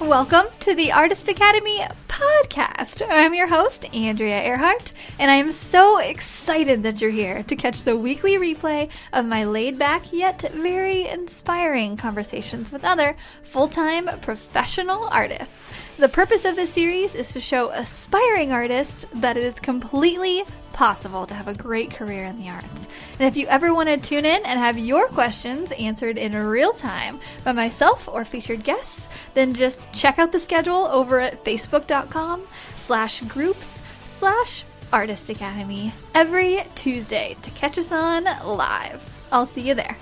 Welcome to the Artist Academy podcast. I'm your host, Andrea Earhart, and I am so excited that you're here to catch the weekly replay of my laid-back yet very inspiring conversations with other full-time professional artists. The purpose of this series is to show aspiring artists that it is completely possible to have a great career in the arts. And if you ever want to tune in and have your questions answered in real time by myself or featured guests, then just check out the schedule over at facebook.com/groups/Artist Academy every Tuesday to catch us on live. I'll see you there.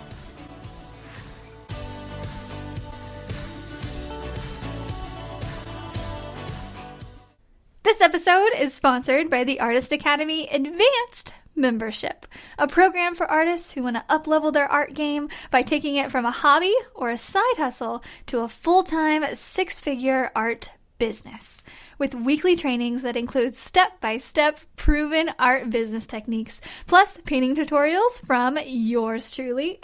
This episode is sponsored by the Artist Academy Advanced Membership, a program for artists who want to up-level their art game by taking it from a hobby or a side hustle to a full-time six-figure art business. With weekly trainings that include step-by-step proven art business techniques, plus painting tutorials from yours truly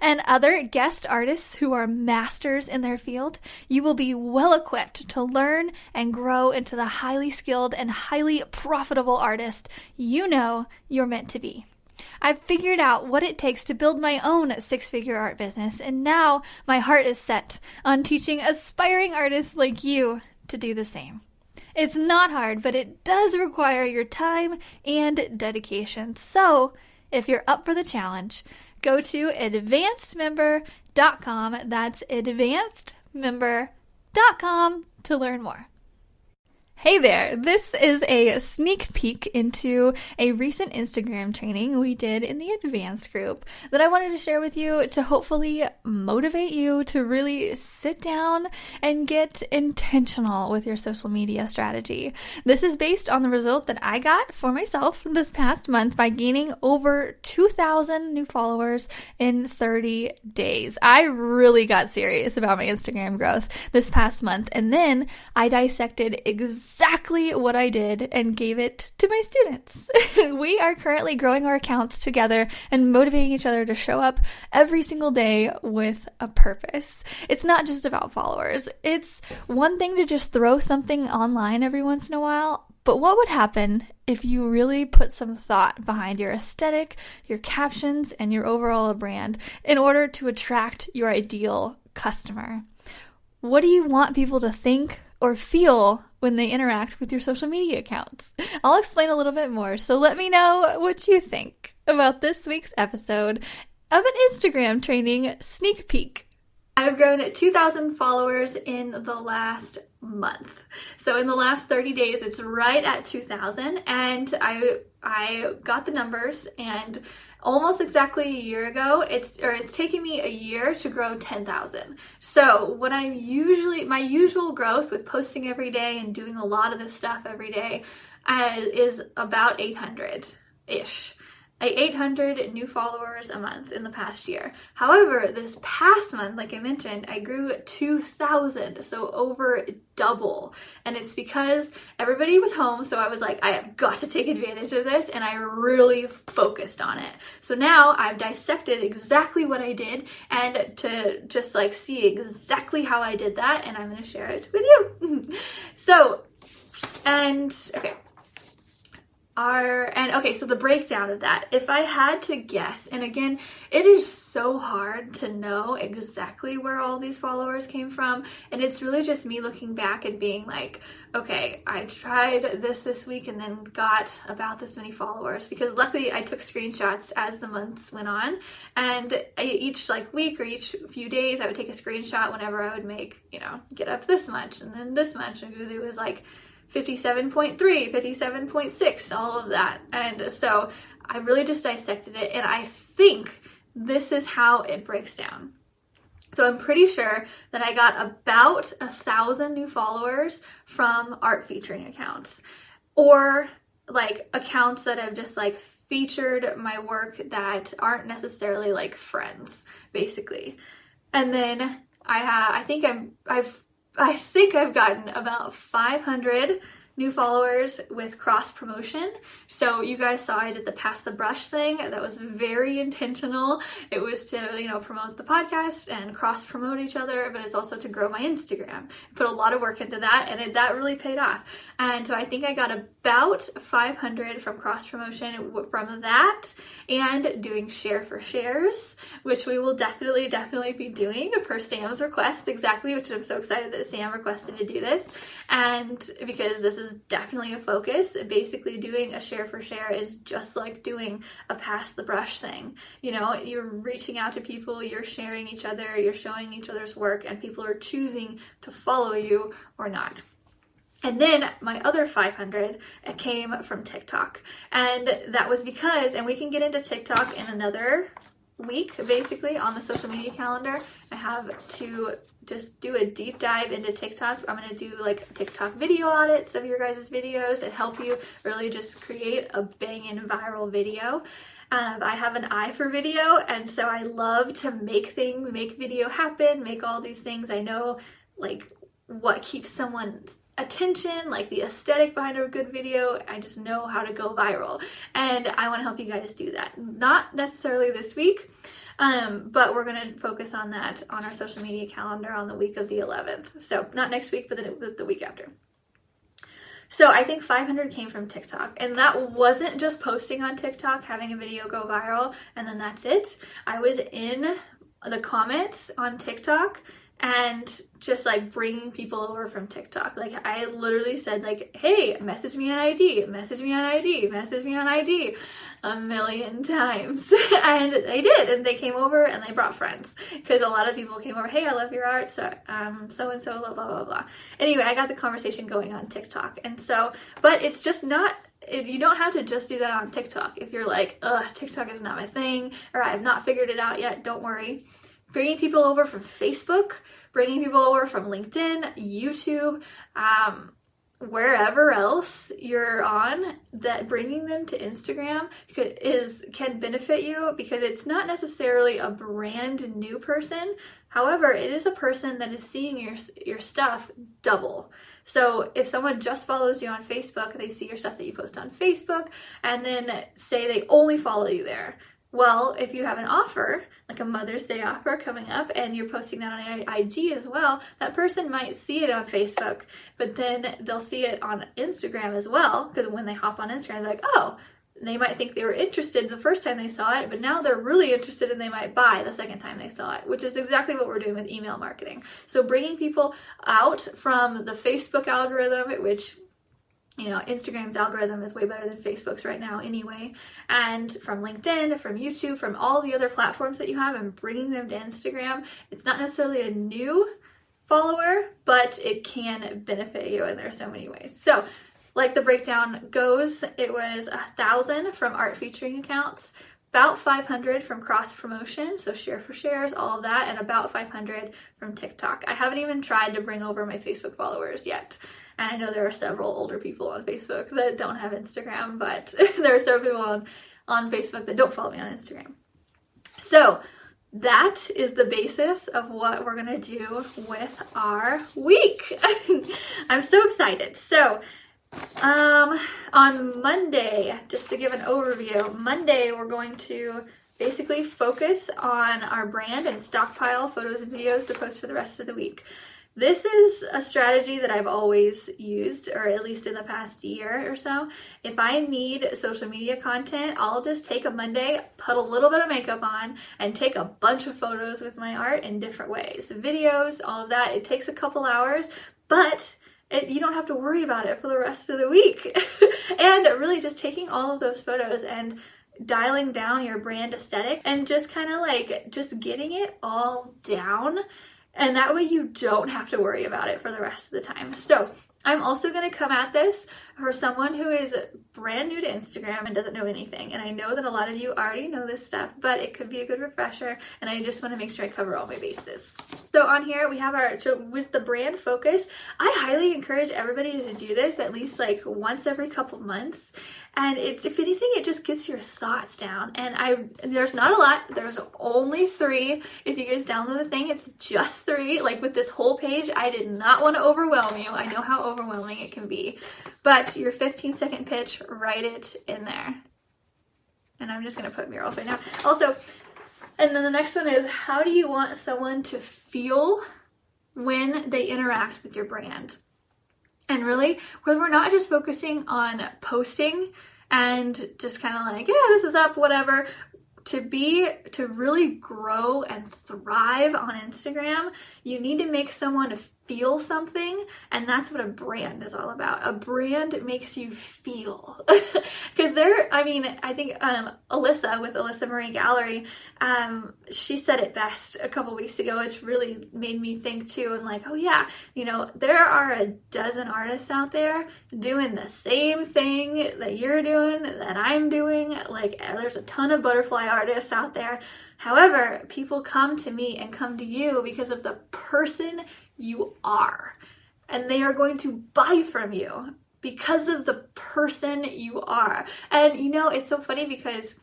and other guest artists who are masters in their field, you will be well equipped to learn and grow into the highly skilled and highly profitable artist you know you're meant to be. I've figured out what it takes to build my own six-figure art business, and now my heart is set on teaching aspiring artists like you to do the same. It's not hard, but it does require your time and dedication. So, if you're up for the challenge, go to advancedmember.com. That's advancedmember.com to learn more. Hey there, this is a sneak peek into a recent Instagram training we did in the advanced group that I wanted to share with you to hopefully motivate you to really sit down and get intentional with your social media strategy. This is based on the result that I got for myself this past month by gaining over 2,000 new followers in 30 days. I really got serious about my Instagram growth this past month, and then I dissected exactly what I did and gave it to my students. We are currently growing our accounts together and motivating each other to show up every single day with a purpose. It's not just about followers. It's one thing to just throw something online every once in a while, but what would happen if you really put some thought behind your aesthetic, your captions, and your overall brand in order to attract your ideal customer? What do you want people to think or feel when they interact with your social media accounts? I'll explain a little bit more, so let me know what you think about this week's episode of an Instagram training sneak peek. I've grown 2,000 followers in the last month. So in the last 30 days, it's right at 2,000, and I got the numbers, and almost exactly a year ago, it's taken me a year to grow 10,000. So what my usual growth with posting every day and doing a lot of this stuff every day is about 800-ish. 800 new followers a month in the past year. However, this past month, like I mentioned, I grew 2,000, so over double. And it's because everybody was home, so I was like, I have got to take advantage of this, and I really focused on it. So now I've dissected exactly what I did, and to just like see exactly how I did that, and I'm going to share it with you. So the breakdown of that, if I had to guess, and again, it is so hard to know exactly where all these followers came from, and it's really just me looking back and being like, okay, I tried this week and then got about this many followers, because luckily I took screenshots as the months went on, and each week or each few days I would take a screenshot whenever I would get up this much and then this much, and it was like 57.3, 57.6, all of that. And so I really just dissected it, and I think this is how it breaks down. So I'm pretty sure that I got about 1,000 new followers from art featuring accounts, or like accounts that have just like featured my work that aren't necessarily like friends, basically. And then I think I've gotten about 500 new followers with cross promotion. So you guys saw I did the pass the brush thing. That was very intentional. It was to, you know, promote the podcast and cross promote each other, but it's also to grow my Instagram. I put a lot of work into that, and that really paid off. And so I think I got about 500 from cross promotion from that, and doing share for shares, which we will definitely be doing per Sam's request, exactly, which I'm so excited that Sam requested to do this. And because this is definitely a focus, basically doing a share for share is just like doing a pass the brush thing. You know, you're reaching out to people, you're sharing each other, you're showing each other's work, and people are choosing to follow you or not. And then my other 500 came from TikTok. And that was because, and we can get into TikTok in another week, basically, on the social media calendar. I have to just do a deep dive into TikTok. I'm going to do like TikTok video audits of your guys' videos and help you really just create a banging viral video. I have an eye for video, and so I love to make things, make video happen, make all these things. I know like what keeps someone's attention, like the aesthetic behind a good video. I just know how to go viral, and I want to help you guys do that. Not necessarily this week, but we're going to focus on that on our social media calendar on the week of the 11th. So not next week, but the week after. So I think 500 came from TikTok, and that wasn't just posting on TikTok, having a video go viral, and then that's it. I was in the comments on TikTok and just like bringing people over from TikTok. Like I literally said like, hey, message me on IG, message me on IG, message me on IG a million times. And they did, and they came over and they brought friends, because a lot of people came over, hey, I love your art, so so-and-so, blah, blah, blah, blah. Anyway, I got the conversation going on TikTok. And so, but it's just not, you don't have to just do that on TikTok. If you're like, ugh, TikTok is not my thing, or I have not figured it out yet, don't worry. Bringing people over from Facebook, bringing people over from LinkedIn, YouTube, wherever else you're on, that bringing them to Instagram can benefit you, because it's not necessarily a brand new person. However, it is a person that is seeing your stuff double. So if someone just follows you on Facebook, they see your stuff that you post on Facebook, and then say they only follow you there. Well, if you have an offer, like a Mother's Day offer coming up, and you're posting that on IG as well, that person might see it on Facebook, but then they'll see it on Instagram as well, because when they hop on Instagram, they're like, oh, they might think they were interested the first time they saw it, but now they're really interested and they might buy the second time they saw it, which is exactly what we're doing with email marketing. So bringing people out from the Facebook algorithm, which, you know, Instagram's algorithm is way better than Facebook's right now anyway, and from LinkedIn, from YouTube, from all the other platforms that you have, and bringing them to Instagram. It's not necessarily a new follower, but it can benefit you, and there are so many ways. So like the breakdown goes, it was 1,000 from art featuring accounts, about 500 from cross promotion, so share for shares, all of that, and about 500 from TikTok. I haven't even tried to bring over my Facebook followers yet. And I know there are several older people on Facebook that don't have Instagram, but there are several people on Facebook that don't follow me on Instagram. So that is the basis of what we're going to do with our week. I'm so excited. So on Monday, just to give an overview, Monday we're going to basically focus on our brand and stockpile photos and videos to post for the rest of the week. This is a strategy that I've always used, or at least in the past year or so. If I need social media content, I'll just take a Monday, put a little bit of makeup on, and take a bunch of photos with my art in different ways. Videos, all of that. It takes a couple hours, but you don't have to worry about it for the rest of the week. And really just taking all of those photos and dialing down your brand aesthetic and just kind of like just getting it all down. And that way you don't have to worry about it for the rest of the time. So I'm also going to come at this for someone who is brand new to Instagram and doesn't know anything. And I know that a lot of you already know this stuff, but it could be a good refresher. And I just want to make sure I cover all my bases. So on here we have with the brand focus, I highly encourage everybody to do this at least like once every couple months. And if anything, it just gets your thoughts down. And there's not a lot. There's only 3. If you guys download the thing, it's just 3. Like with this whole page, I did not want to overwhelm you. I know how overwhelming it can be. But your 15-second pitch, write it in there. And I'm just going to put murals right now. Also, and then the next one is, how do you want someone to feel when they interact with your brand? And really, we're not just focusing on posting and just kind of like, yeah, this is up, whatever. To really grow and thrive on Instagram, you need to make someone feel something, and that's what a brand is all about. A brand makes you feel. Because I think Alyssa with Alyssa Marie Gallery, she said it best a couple weeks ago, which really made me think too. And like, oh yeah, there are a dozen artists out there doing the same thing that you're doing, that I'm doing. Like, there's a ton of butterfly artists out there. However, people come to me and come to you because of the person you are. And they are going to buy from you because of the person you are. And it's so funny because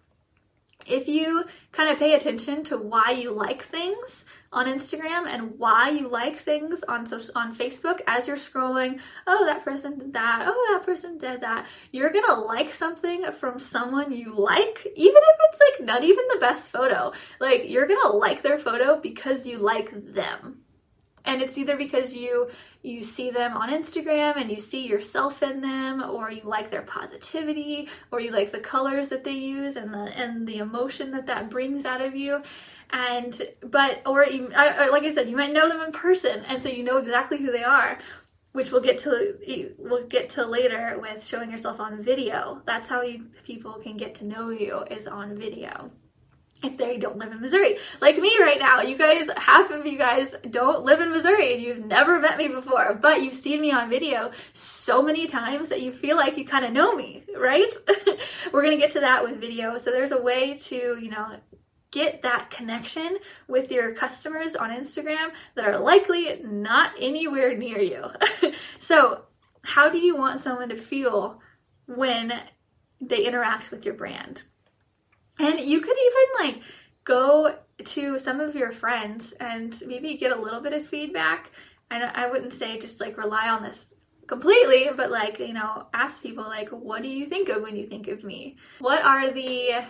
if you kind of pay attention to why you like things on Instagram and why you like things on Facebook as you're scrolling, oh, that person did that, oh, that person did that, you're gonna like something from someone you like, even if it's like not even the best photo. Like, you're gonna like their photo because you like them. And it's either because you see them on Instagram and you see yourself in them, or you like their positivity, or you like the colors that they use and the emotion that brings out of you. Like I said, you might know them in person, and so you know exactly who they are, which we'll get to later with showing yourself on video. That's how people can get to know you, is on video. If they don't live in Missouri, like me right now. You guys, half of you guys don't live in Missouri and you've never met me before, but you've seen me on video so many times that you feel like you kind of know me, right? We're going to get to that with video. So there's a way to, get that connection with your customers on Instagram that are likely not anywhere near you. So how do you want someone to feel when they interact with your brand? And you could even go to some of your friends and maybe get a little bit of feedback. I wouldn't say just rely on this completely, but ask people what do you think of when you think of me? What are the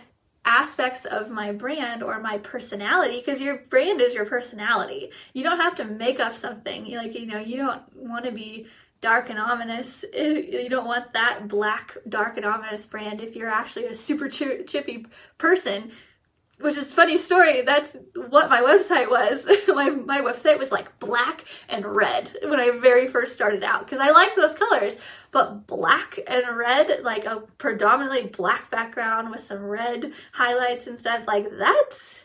aspects of my brand or my personality? Because your brand is your personality. You don't have to make up something. You don't want to be dark and ominous. You don't want that black, dark and ominous brand if you're actually a super chippy person, which is a funny story. That's what my website was. my website was black and red when I very first started out, because I liked those colors, but black and red, a predominantly black background with some red highlights and stuff, that's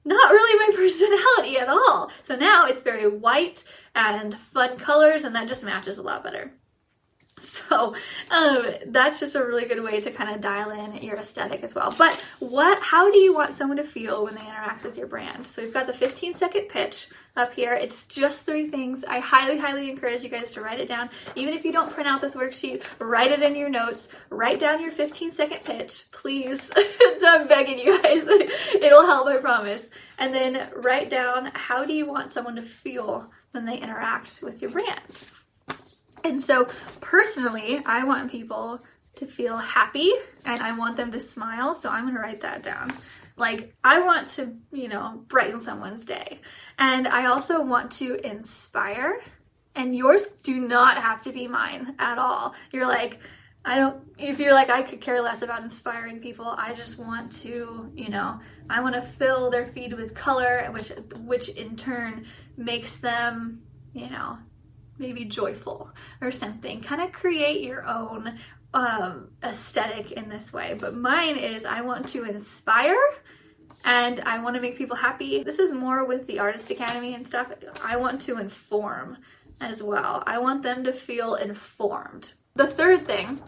not really my personality at all. So now it's very white and fun colors, and that just matches a lot better. So that's just a really good way to kind of dial in your aesthetic as well. But how do you want someone to feel when they interact with your brand? So we've got the 15-second pitch up here. It's just 3 things. I highly, highly encourage you guys to write it down. Even if you don't print out this worksheet, write it in your notes. Write down your 15-second pitch, please. I'm begging you guys. It'll help, I promise. And then write down, how do you want someone to feel when they interact with your brand? And so personally, I want people to feel happy and I want them to smile. So I'm going to write that down. I want to, brighten someone's day. And I also want to inspire. And yours do not have to be mine at all. You're if you're I could care less about inspiring people. I just want to, I want to fill their feed with color, which in turn makes them, maybe joyful or something. Kind of create your own aesthetic in this way. But mine is, I want to inspire and I want to make people happy. This is more with the Artist Academy and stuff. I want to inform as well. I want them to feel informed. The third thing,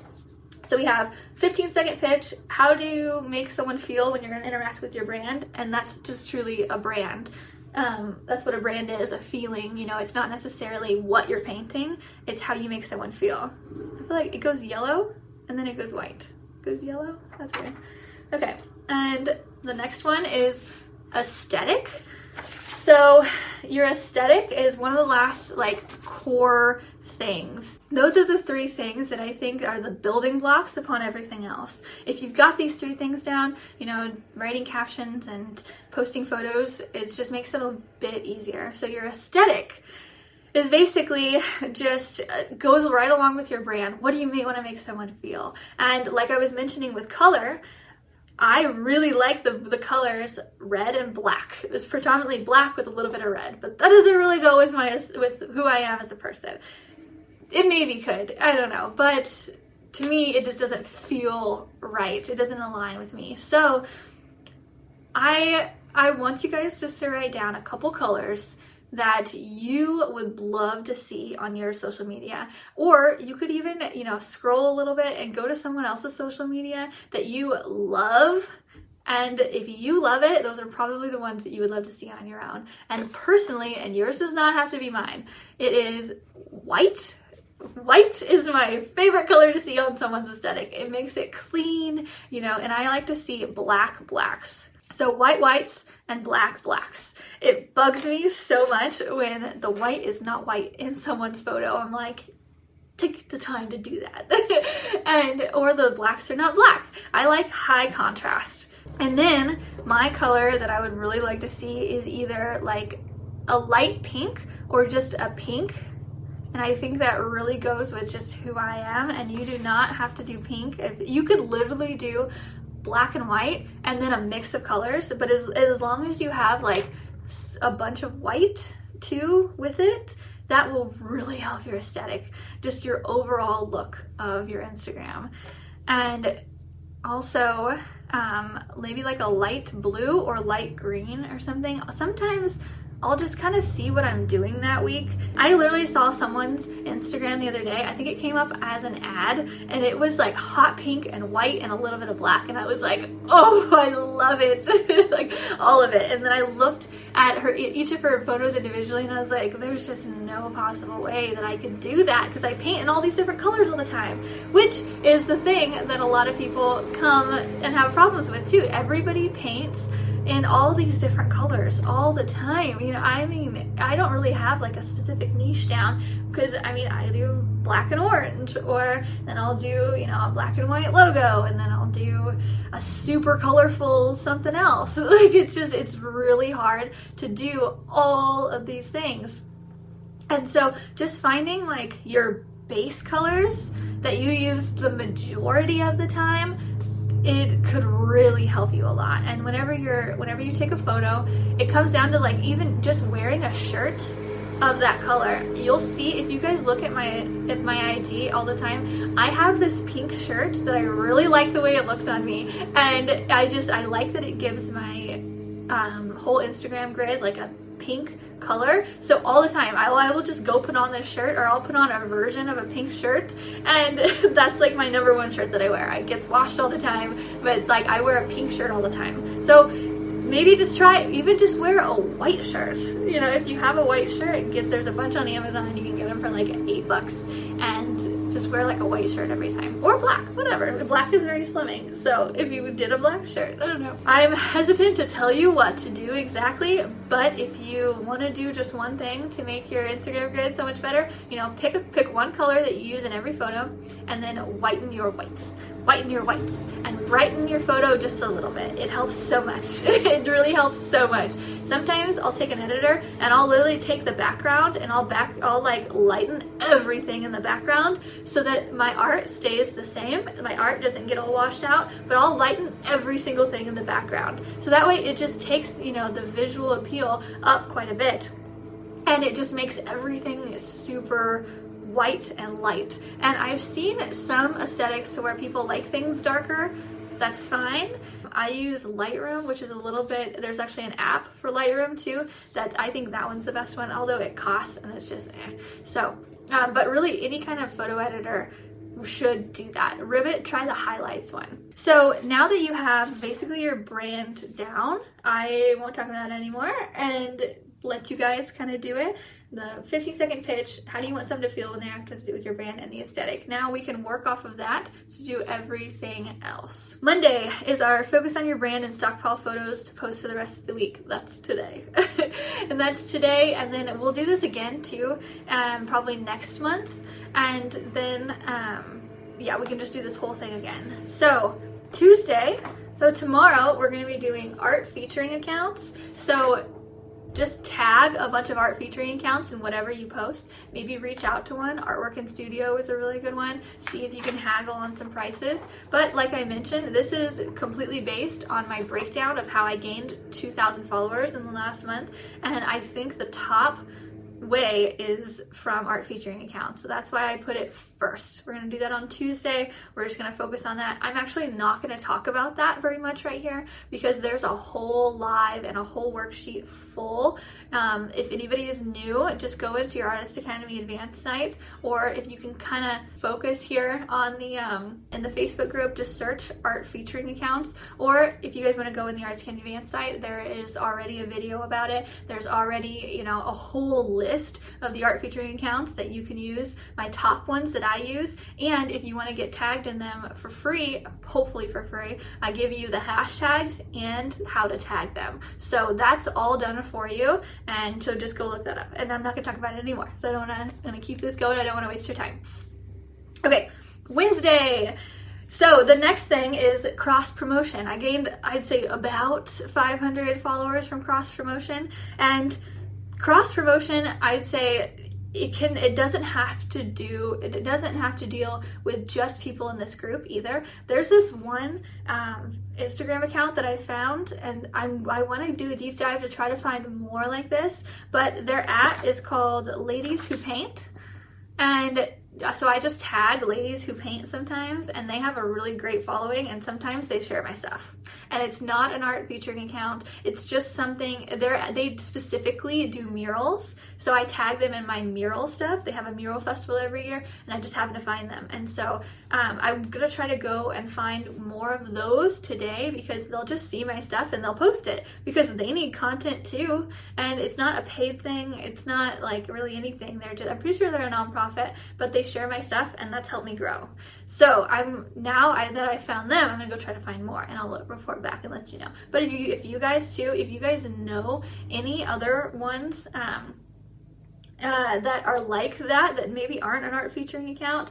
so we have 15-second pitch. How do you make someone feel when you're going to interact with your brand? And that's just truly a brand. That's what a brand is, a feeling. It's not necessarily what you're painting, it's how you make someone feel. I feel like it goes yellow and then it goes white. goes yellow. That's weird. Okay, and the next one is aesthetic. So your aesthetic is one of the last like core things. Those are the 3 things that I think are the building blocks upon everything else. If you've got these 3 things down, you know, writing captions and posting photos, it just makes it a bit easier. So your aesthetic is basically just goes right along with your brand. What do you want to make someone feel? And like I was mentioning with color, I really like the colors red and black. It's predominantly black with a little bit of red, but that doesn't really go with who I am as a person. It maybe could, I don't know, but to me it just doesn't feel right. It doesn't align with me. So I want you guys just to write down a couple colors that you would love to see on your social media. Or you could even, you know, scroll a little bit and go to someone else's social media that you love. And if you love it, those are probably the ones that you would love to see on your own. And personally, and yours does not have to be mine, it is white. White is my favorite color to see on someone's aesthetic. It makes it clean, you know, and I like to see black blacks. So whites and black blacks. It bugs me so much when the white is not white in someone's photo. I'm like, take the time to do that. Or the blacks are not black. I like high contrast. And then my color that I would really like to see is either like a light pink or just a pink. And I think that really goes with just who I am. And you do not have to do pink. You could literally do black and white and then a mix of colors, but as long as you have like a bunch of white too with it, that will really help your aesthetic, just your overall look of your Instagram. And also maybe like a light blue or light green or something. Sometimes I'll just kind of see what I'm doing that week. I literally saw someone's Instagram the other day. I think it came up as an ad and it was like hot pink and white and a little bit of black. And I was like, oh, I love it. Like all of it. And then I looked at each of her photos individually and I was like, there's just no possible way that I could do that because I paint in all these different colors all the time, which is the thing that a lot of people come and have problems with too. Everybody paints in all these different colors all the time. You know, I mean, I don't really have like a specific niche down because I mean, I do black and orange, or then I'll do, you know, a black and white logo, and then I'll do a super colorful something else. Like it's really hard to do all of these things. And so just finding like your base colors that you use the majority of the time, it could really help you a lot. And whenever you take a photo, it comes down to like even just wearing a shirt of that color. You'll see if you guys look at my IG all the time, I have this pink shirt that I really like the way it looks on me, and I like that it gives my whole Instagram grid like a pink color. So all the time I will just go put on this shirt, or I'll put on a version of a pink shirt, and that's like my #1 shirt that I wear. It gets washed all the time, but like I wear a pink shirt all the time. So maybe just wear a white shirt. You know, if you have a white shirt, there's a bunch on Amazon, you can get them for like $8, and just wear like a white shirt every time, or black, whatever. Black is very slimming, so if you did a black shirt, I don't know. I'm hesitant to tell you what to do exactly, but if you want to do just one thing to make your Instagram grid so much better, you know, pick one color that you use in every photo, and then whiten your whites, and brighten your photo just a little bit. It helps so much. It really helps so much. Sometimes I'll take an editor and I'll literally take the background and I'll like lighten everything in the background so that my art stays the same. My art doesn't get all washed out, but I'll lighten every single thing in the background. So that way it just takes, you know, the visual appeal up quite a bit. And it just makes everything super white and light. And I've seen some aesthetics to where people like things darker. That's fine. I use Lightroom, which is a little bit, there's actually an app for Lightroom too, that I think that one's the best one, although it costs and it's just So, but really any kind of photo editor should do that. Ribbit, try the highlights one. So now that you have basically your brand down, I won't talk about that anymore, and let you guys kind of do it. The 15-second pitch, how do you want someone to feel when they act with your brand, and the aesthetic. Now we can work off of that to do everything else. Monday is our focus on your brand and stockpile photos to post for the rest of the week. That's today. And that's today, and then we'll do this again too, probably next month. And then, yeah, we can just do this whole thing again. So Tuesday, so tomorrow we're going to be doing art featuring accounts. So just tag a bunch of art featuring accounts in whatever you post. Maybe reach out to one. Artwork in Studio is a really good one. See if you can haggle on some prices. But like I mentioned, this is completely based on my breakdown of how I gained 2,000 followers in the last month. And I think the top way is from art featuring accounts. So that's why I put it first. We're going to do that on Tuesday. We're just going to focus on that. I'm actually not going to talk about that very much right here because there's a whole live and a whole worksheet full. If anybody is new, just go into your Artist Academy Advanced site, or if you can kind of focus here on the in the Facebook group, just search art featuring accounts. Or if you guys want to go in the Artist Academy Advanced site, there is already a video about it. There's already, you know, a whole list of the art featuring accounts that you can use, my top ones that I use. And if you want to get tagged in them for free, hopefully for free, I give you the hashtags and how to tag them. So that's all done for you, and so just go look that up. And I'm not going to talk about it anymore, so I don't want to keep this going. I don't want to waste your time. Okay, Wednesday. So the next thing is cross promotion. I gained, I'd say, about 500 followers from cross promotion, and cross promotion, I'd say, it doesn't have to deal with just people in this group either. There's this one Instagram account that I found, and I want to do a deep dive to try to find more like this, but their is called Ladies Who Paint. And so I just tag ladies who paint sometimes, and they have a really great following, and sometimes they share my stuff. And it's not an art featuring account, it's just something, they specifically do murals, so I tag them in my mural stuff. They have a mural festival every year, and I just happen to find them. And so I'm gonna try to go and find more of those today, because they'll just see my stuff and they'll post it, because they need content too, and it's not a paid thing, it's not like really anything. I'm pretty sure they're a nonprofit, but they share my stuff, and that's helped me grow. So that I found them, I'm gonna go try to find more, and I'll report back and let you know. But if you guys know any other ones that are like that maybe aren't an art featuring account,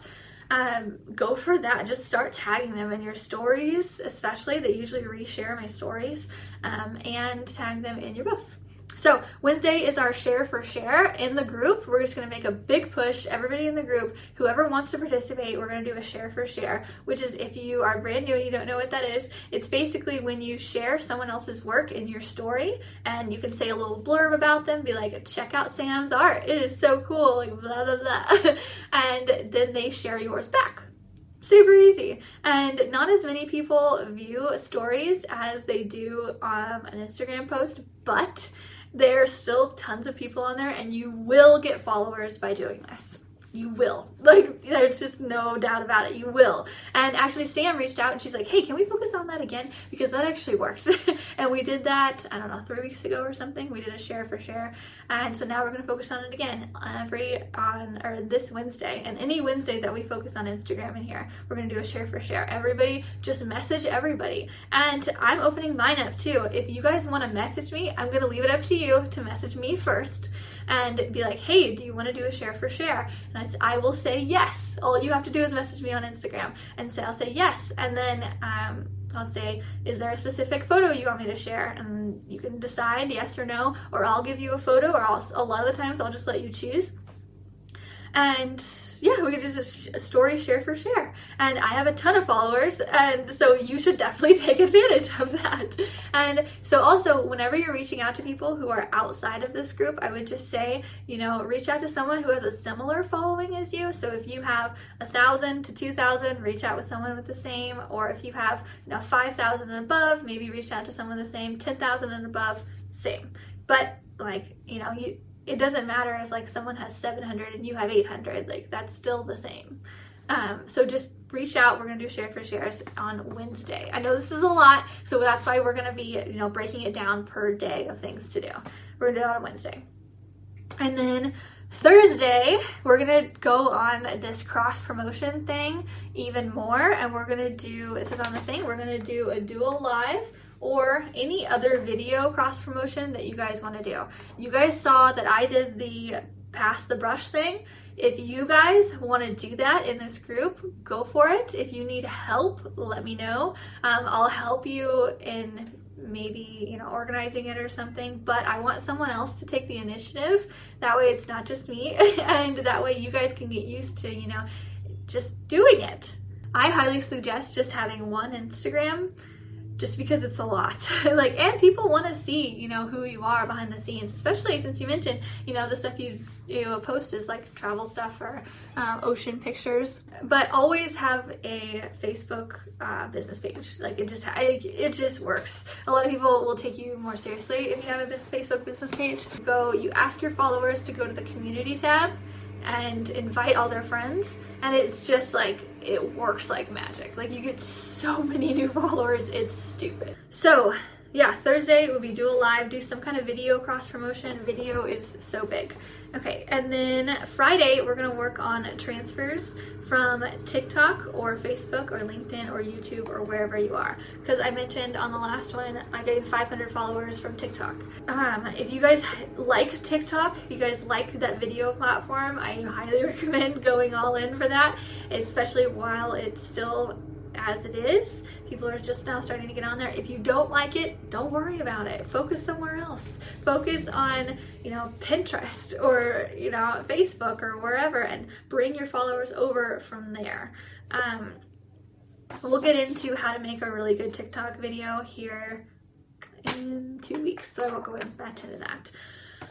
go for that. Just start tagging them in your stories, especially. They usually reshare my stories, and tag them in your posts. So Wednesday is our share for share in the group. We're just going to make a big push. Everybody in the group, whoever wants to participate, we're going to do a share for share, which is, if you are brand new and you don't know what that is, it's basically when you share someone else's work in your story, and you can say a little blurb about them, be like, check out Sam's art, it is so cool, like blah, blah, blah. And then they share yours back. Super easy. And not as many people view stories as they do an Instagram post, but there's still tons of people on there, and you will get followers by doing this. You will. Like, there's just no doubt about it. You will. And actually, Sam reached out and she's like, hey, can we focus on that again? Because that actually works. And we did that, I don't know, 3 weeks ago or something. We did a share for share. And so now we're going to focus on it again this Wednesday. And any Wednesday that we focus on Instagram in here, we're going to do a share for share. Everybody, just message everybody. And I'm opening mine up too. If you guys want to message me, I'm going to leave it up to you to message me first and be like, hey, do you want to do a share for share? And I will say yes. All you have to do is message me on Instagram, and I'll say yes. And then I'll say, is there a specific photo you want me to share? And you can decide yes or no, or I'll give you a photo, or a lot of the times I'll just let you choose. And yeah, we could just a story share for share. And I have a ton of followers, and so you should definitely take advantage of that. And so also, whenever you're reaching out to people who are outside of this group, I would just say, reach out to someone who has a similar following as you. So if you have 1,000 to 2,000, reach out with someone with the same. Or if you have 5,000 and above, maybe reach out to someone the same. 10,000 and above, same. But it doesn't matter if someone has 700 and you have 800, that's still the same. So just reach out. We're going to do share for shares on Wednesday. I know this is a lot, so that's why we're going to be, breaking it down per day of things to do. We're going to do that on Wednesday. And then Thursday, we're going to go on this cross promotion thing even more. And we're going to do, this is on the thing, we're going to do a dual live or any other video cross promotion that you guys want to do. You guys saw that I did the pass the brush thing. If you guys want to do that in this group, go for it. If you need help, let me know. I'll help you in maybe, organizing it or something, but I want someone else to take the initiative. That way it's not just me, and that way you guys can get used to, just doing it. I highly suggest just having one Instagram, just because it's a lot. And people want to see, who you are behind the scenes, especially since you mentioned, the stuff you post is like travel stuff or ocean pictures. But always have a Facebook business page. It just works. A lot of people will take you more seriously if you have a Facebook business page. You ask your followers to go to the community tab and invite all their friends, and it's just it works like magic. You get so many new followers, it's stupid. So yeah, Thursday will be dual live, do some kind of video cross promotion. Video is so big. Okay, and then Friday we're gonna work on transfers from TikTok or Facebook or LinkedIn or YouTube or wherever you are. Because I mentioned on the last one, I gained 500 followers from TikTok. If you guys like TikTok, if you guys like that video platform, I highly recommend going all in for that, especially while it's still as it is. People are just now starting to get on there. If you don't like it, don't worry about it. Focus somewhere else. Focus on, Pinterest or, Facebook or wherever, and bring your followers over from there. We'll get into how to make a really good TikTok video here in 2 weeks, so I won't go back into that.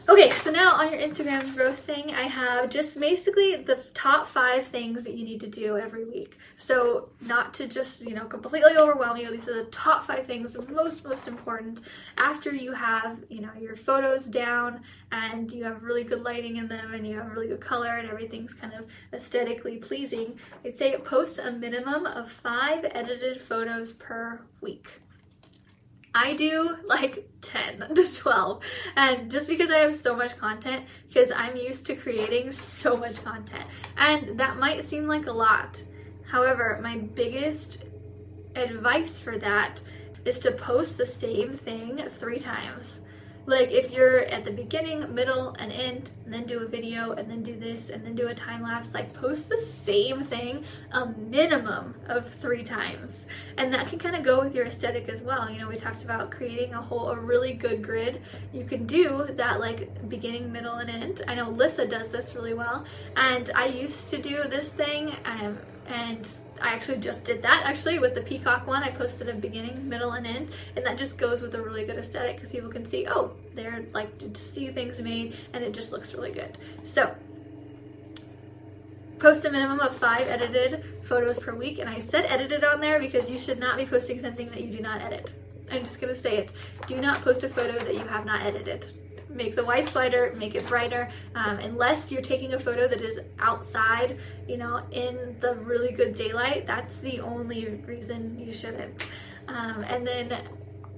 Okay, so now on your Instagram growth thing, I have just basically the top 5 things that you need to do every week. So not to just, completely overwhelm you. These are the top 5 things, the most important. After you have, your photos down and you have really good lighting in them and you have really good color and everything's kind of aesthetically pleasing, I'd say post a minimum of 5 edited photos per week. I do 10 to 12, and just because I have so much content, because I'm used to creating so much content, and that might seem like a lot. However, my biggest advice for that is to post the same thing 3 times. If you're at the beginning, middle, and end, and then do a video, and then do this, and then do a time lapse, post the same thing a minimum of 3 times. And that can kind of go with your aesthetic as well. We talked about creating a really good grid. You can do that beginning, middle, and end. I know Lissa does this really well, and I used to do this thing, and I actually just did that with the peacock one. I posted a beginning, middle, and end, and that just goes with a really good aesthetic because people can see, oh, they're just see things made, and it just looks really good. So post a minimum of 5 edited photos per week, and I said edited on there because you should not be posting something that you do not edit. I'm just gonna say it. Do not post a photo that you have not edited. Make the whites lighter, make it brighter, unless you're taking a photo that is outside, in the really good daylight. That's the only reason you shouldn't. And then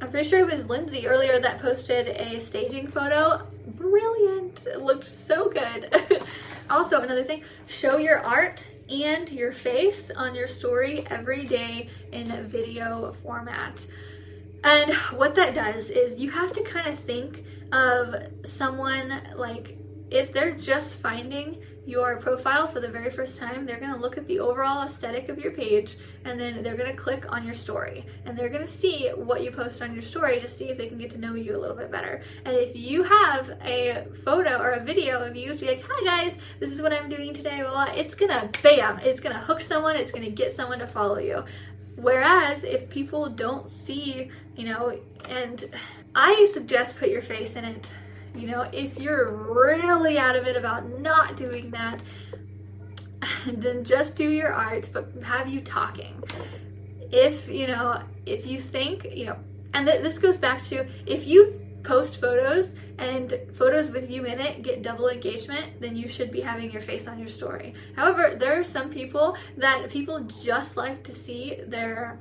I'm pretty sure it was Lindsay earlier that posted a staging photo. Brilliant, it looked so good. Also, another thing, show your art and your face on your story every day in video format. And what that does is you have to kind of think of someone if they're just finding your profile for the very first time, they're going to look at the overall aesthetic of your page, and then they're going to click on your story, and they're going to see what you post on your story to see if they can get to know you a little bit better. And if you have a photo or a video of you to be like, hi guys, this is what I'm doing today, blah, blah, it's going to bam, it's going to hook someone, it's going to get someone to follow you. Whereas if people don't see, and I suggest put your face in it. If you're really out of it about not doing that, then just do your art, but have you talking. If you think, and this goes back to, if you post photos and photos with you in it get double engagement, then you should be having your face on your story. However, there are some people that people just like to see their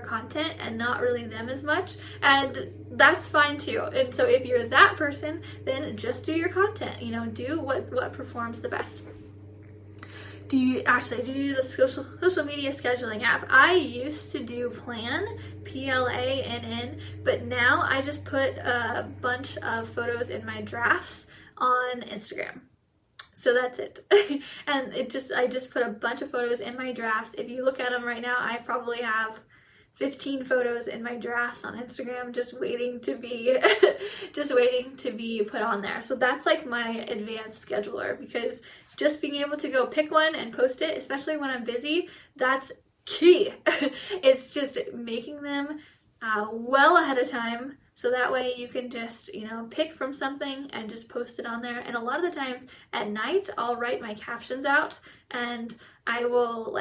content and not really them as much, and that's fine too. And so if you're that person, then just do your content, do what performs the best. Do you use a social media scheduling app? I used to do Plann, Plann, but now I just put a bunch of photos in my drafts on Instagram. So that's it. And I just put a bunch of photos in my drafts. If you look at them right now, I probably have 15 photos in my drafts on Instagram just waiting to be put on there. So that's like my advanced scheduler, because just being able to go pick one and post it, especially when I'm busy, that's key. It's just making them well ahead of time, so that way you can just, pick from something and just post it on there. And a lot of the times at night, I'll write my captions out, and I will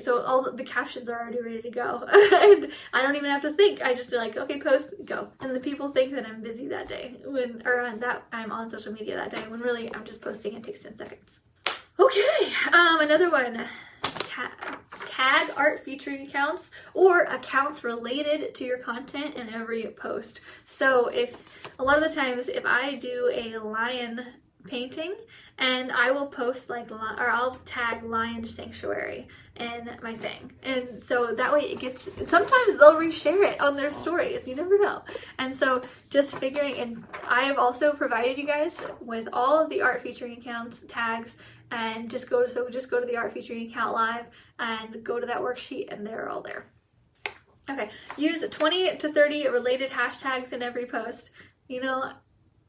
so all the captions are already ready to go. And I don't even have to think. I just be like, okay, post, go. And the people think that I'm busy that day, that I'm on social media that day, when really I'm just posting. It takes 10 seconds. Okay, another one. Tag art featuring accounts or accounts related to your content in every post. So a lot of the times if I do a lion painting, and I will post I'll tag Lion Sanctuary in my thing, and so that way sometimes they'll reshare it on their stories, you never know. And so just figuring, and I have also provided you guys with all of the art featuring accounts tags, and just go to the art featuring account live and go to that worksheet, and they're all there. Okay, use 20 to 30 related hashtags in every post.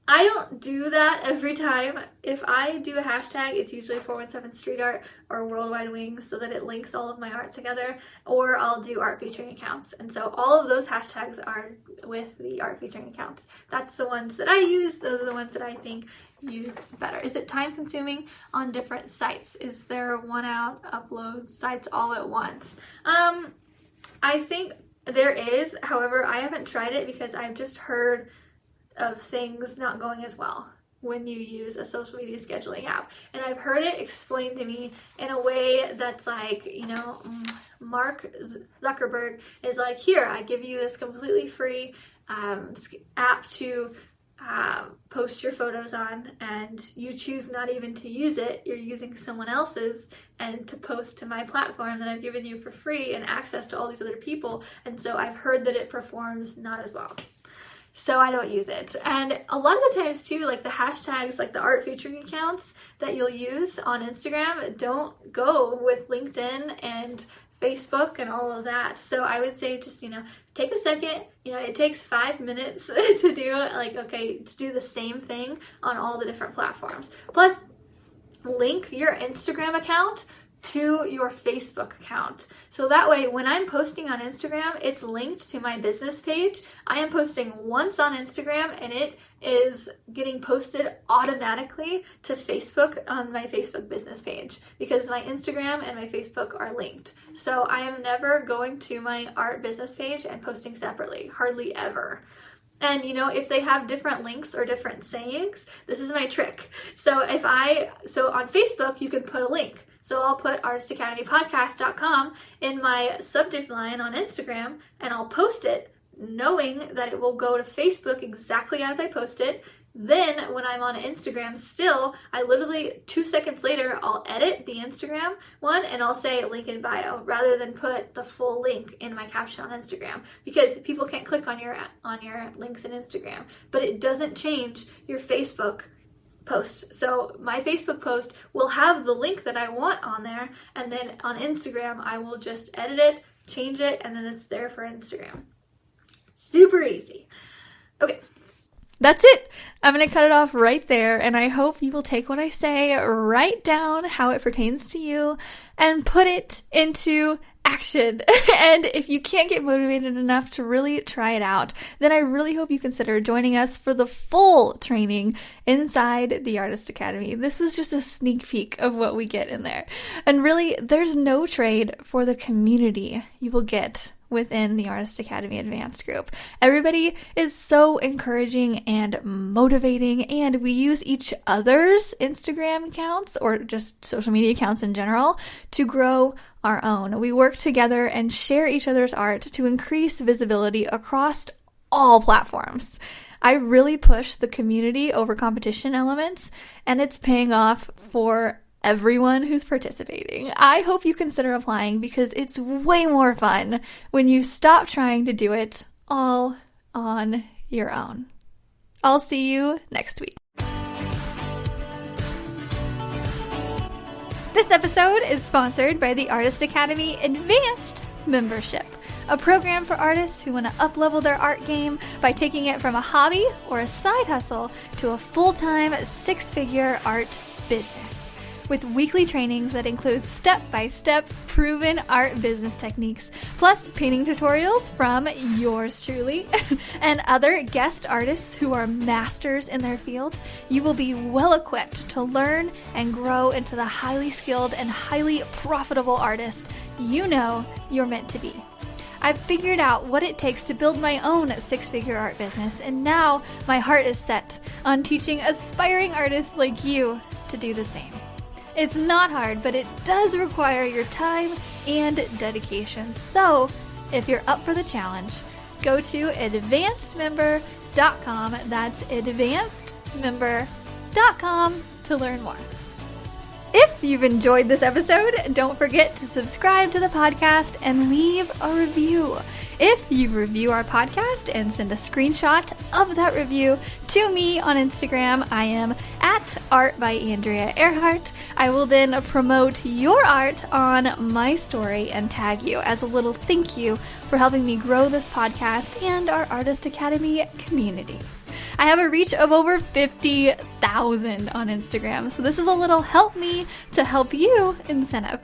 I don't do that every time. If I do a hashtag, it's usually 417 Street Art or Worldwide Wings, so that it links all of my art together, or I'll do art featuring accounts. And so all of those hashtags are with the art featuring accounts. That's the ones that I use. Those are the ones that I think use better. Is it time consuming on different sites? Is there one out upload sites all at once? I think there is. However, I haven't tried it because I've just heard of things not going as well when you use a social media scheduling app. And I've heard it explained to me in a way that's like, Mark Zuckerberg is like, here, I give you this completely free app to post your photos on, and you choose not even to use it. You're using someone else's and to post to my platform that I've given you for free and access to all these other people. And so I've heard that it performs not as well. So I don't use it. And a lot of the times too, like the hashtags, like the art featuring accounts that you'll use on Instagram don't go with LinkedIn and Facebook and all of that. So I would say just, take a second. It takes 5 minutes to do it. To do the same thing on all the different platforms. Plus, link your Instagram account to your Facebook account. So that way, when I'm posting on Instagram, it's linked to my business page. I am posting once on Instagram, and it is getting posted automatically to Facebook on my Facebook business page, because my Instagram and my Facebook are linked. So I am never going to my art business page and posting separately, hardly ever. And if they have different links or different sayings, this is my trick. So on Facebook, you can put a link. So I'll put artistacademypodcast.com in my subject line on Instagram, and I'll post it knowing that it will go to Facebook exactly as I post it. Then when I'm on Instagram still, I literally 2 seconds later, I'll edit the Instagram one and I'll say link in bio rather than put the full link in my caption on Instagram, because people can't click on your links in Instagram, but it doesn't change your Facebook post. So my Facebook post will have the link that I want on there, and then on Instagram I will just edit it, change it, and then it's there for Instagram. Super easy. Okay. That's it. I'm going to cut it off right there, and I hope you will take what I say, write down how it pertains to you, and put it into action. And if you can't get motivated enough to really try it out, then I really hope you consider joining us for the full training inside the Artist Academy. This is just a sneak peek of what we get in there. And really, there's no trade for the community you will get within the Artist Academy Advanced group. Everybody is so encouraging and motivating, and we use each other's Instagram accounts or just social media accounts in general to grow our own. We work together and share each other's art to increase visibility across all platforms. I really push the community over competition elements, and it's paying off for everyone who's participating. I hope you consider applying because it's way more fun when you stop trying to do it all on your own. I'll see you next week. This episode is sponsored by the Artist Academy Advanced membership, a program for artists who want to up-level their art game by taking it from a hobby or a side hustle to a full-time six-figure art business. With weekly trainings that include step-by-step proven art business techniques, plus painting tutorials from yours truly and other guest artists who are masters in their field, you will be well equipped to learn and grow into the highly skilled and highly profitable artist you know you're meant to be. I've figured out what it takes to build my own six-figure art business, and now my heart is set on teaching aspiring artists like you to do the same. It's not hard, but it does require your time and dedication. So, if you're up for the challenge, go to advancedmember.com. That's advancedmember.com to learn more. If you've enjoyed this episode, don't forget to subscribe to the podcast and leave a review. If you review our podcast and send a screenshot of that review to me on Instagram, I am at @ArtByAndreaEarhart. I will then promote your art on my story and tag you as a little thank you for helping me grow this podcast and our Artist Academy community. I have a reach of over 50,000 on Instagram, so this is a little help me to help you incentive.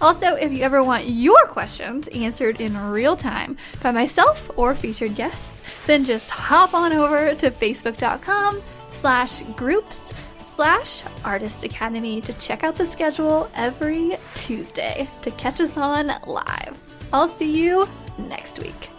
Also, if you ever want your questions answered in real time by myself or featured guests, then just hop on over to facebook.com/groups/Artist Academy to check out the schedule every Tuesday to catch us on live. I'll see you next week.